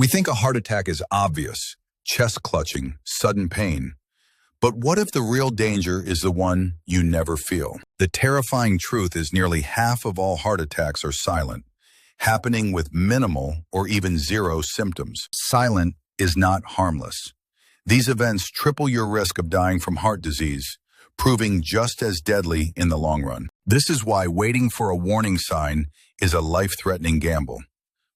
We think a heart attack is obvious, chest clutching, sudden pain. But what if the real danger is the one you never feel? The terrifying truth is nearly half of all heart attacks are silent, happening with minimal or even zero symptoms. Silent is not harmless. These events triple your risk of dying from heart disease, proving just as deadly in the long run. This is why waiting for a warning sign is a life-threatening gamble.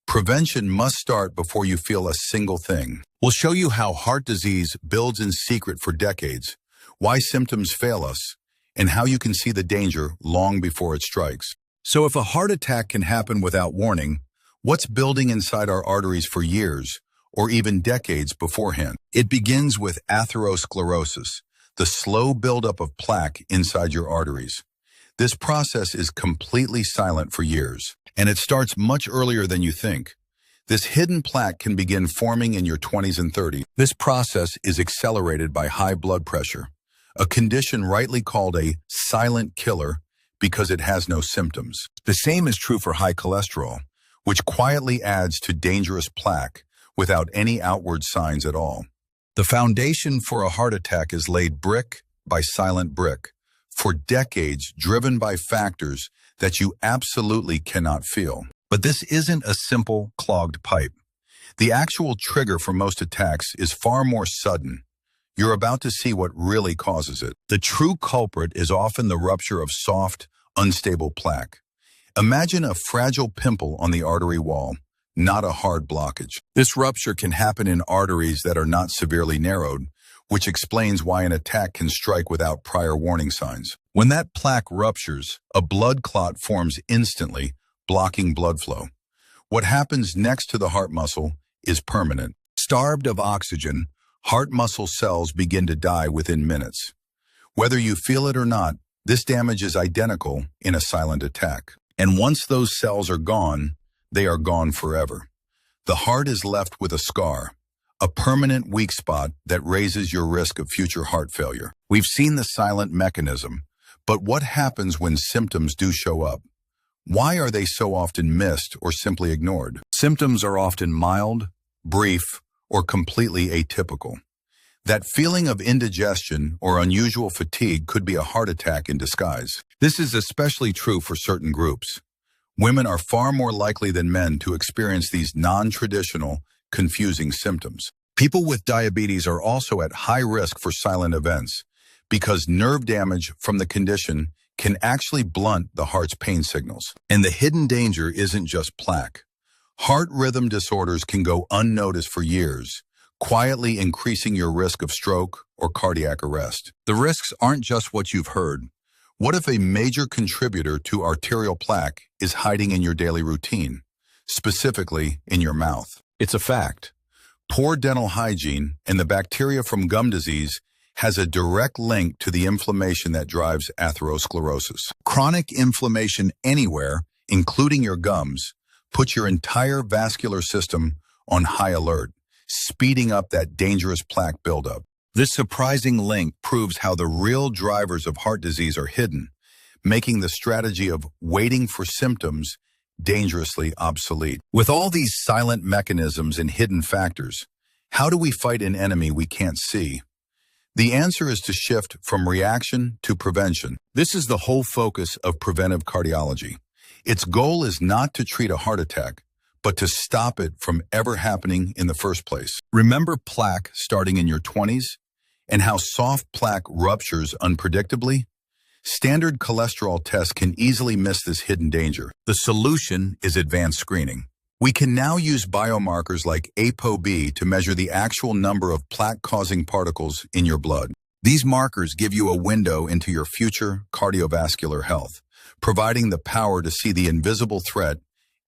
Prevention must start before you feel a single thing. We'll show you how heart disease builds in secret for decades, why symptoms fail us, and how you can see the danger long before it strikes. So if a heart attack can happen without warning, what's building inside our arteries for years or even decades beforehand? It begins with atherosclerosis, the slow buildup of plaque inside your arteries. This process is completely silent for years, and it starts much earlier than you think. This hidden plaque can begin forming in your 20s and 30s. This process is accelerated by high blood pressure, a condition rightly called a silent killer because it has no symptoms. The same is true for high cholesterol, which quietly adds to dangerous plaque without any outward signs at all. The foundation for a heart attack is laid brick by silent brick, for decades driven by factors that you absolutely cannot feel. But this isn't a simple clogged pipe. The actual trigger for most attacks is far more sudden. You're about to see what really causes it. The true culprit is often the rupture of soft, unstable plaque. Imagine a fragile pimple on the artery wall, not a hard blockage. This rupture can happen in arteries that are not severely narrowed, which explains why an attack can strike without prior warning signs. When that plaque ruptures, a blood clot forms instantly, blocking blood flow. What happens next to the heart muscle is permanent. Starved of oxygen, heart muscle cells begin to die within minutes. Whether you feel it or not, this damage is identical in a silent attack. And once those cells are gone, they are gone forever. The heart is left with a scar, a permanent weak spot that raises your risk of future heart failure. We've seen the silent mechanism, but what happens when symptoms do show up? Why are they so often missed or simply ignored? Symptoms are often mild, brief, or completely atypical. That feeling of indigestion or unusual fatigue could be a heart attack in disguise. This is especially true for certain groups. Women are far more likely than men to experience these non-traditional, confusing symptoms. People with diabetes are also at high risk for silent events because nerve damage from the condition can actually blunt the heart's pain signals. And the hidden danger isn't just plaque. Heart rhythm disorders can go unnoticed for years, quietly increasing your risk of stroke or cardiac arrest. The risks aren't just what you've heard. What if a major contributor to arterial plaque is hiding in your daily routine, specifically in your mouth? It's a fact. Poor dental hygiene and the bacteria from gum disease has a direct link to the inflammation that drives atherosclerosis. Chronic inflammation anywhere, including your gums, puts your entire vascular system on high alert, speeding up that dangerous plaque buildup. This surprising link proves how the real drivers of heart disease are hidden, making the strategy of waiting for symptoms dangerously obsolete. With all these silent mechanisms and hidden factors, how do we fight an enemy we can't see? The answer is to shift from reaction to prevention. This is the whole focus of preventive cardiology. Its goal is not to treat a heart attack, but to stop it from ever happening in the first place. Remember plaque starting in your 20s and how soft plaque ruptures unpredictably? Standard cholesterol tests can easily miss this hidden danger. The solution is advanced screening. We can now use biomarkers like ApoB to measure the actual number of plaque-causing particles in your blood. These markers give you a window into your future cardiovascular health, providing the power to see the invisible threat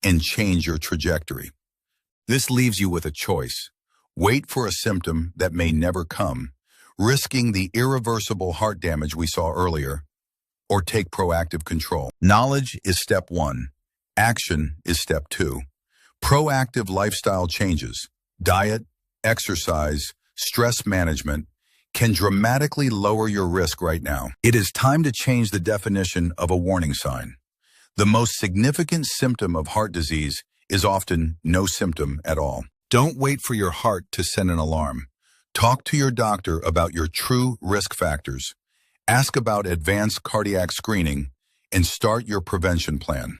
and change your trajectory. This leaves you with a choice. Wait for a symptom that may never come, risking the irreversible heart damage we saw earlier, or take proactive control. Knowledge is step 1. Action is step 2. Proactive lifestyle changes, diet, exercise, stress management, can dramatically lower your risk right now. It is time to change the definition of a warning sign. The most significant symptom of heart disease is often no symptom at all. Don't wait for your heart to send an alarm. Talk to your doctor about your true risk factors. Ask about advanced cardiac screening and start your prevention plan.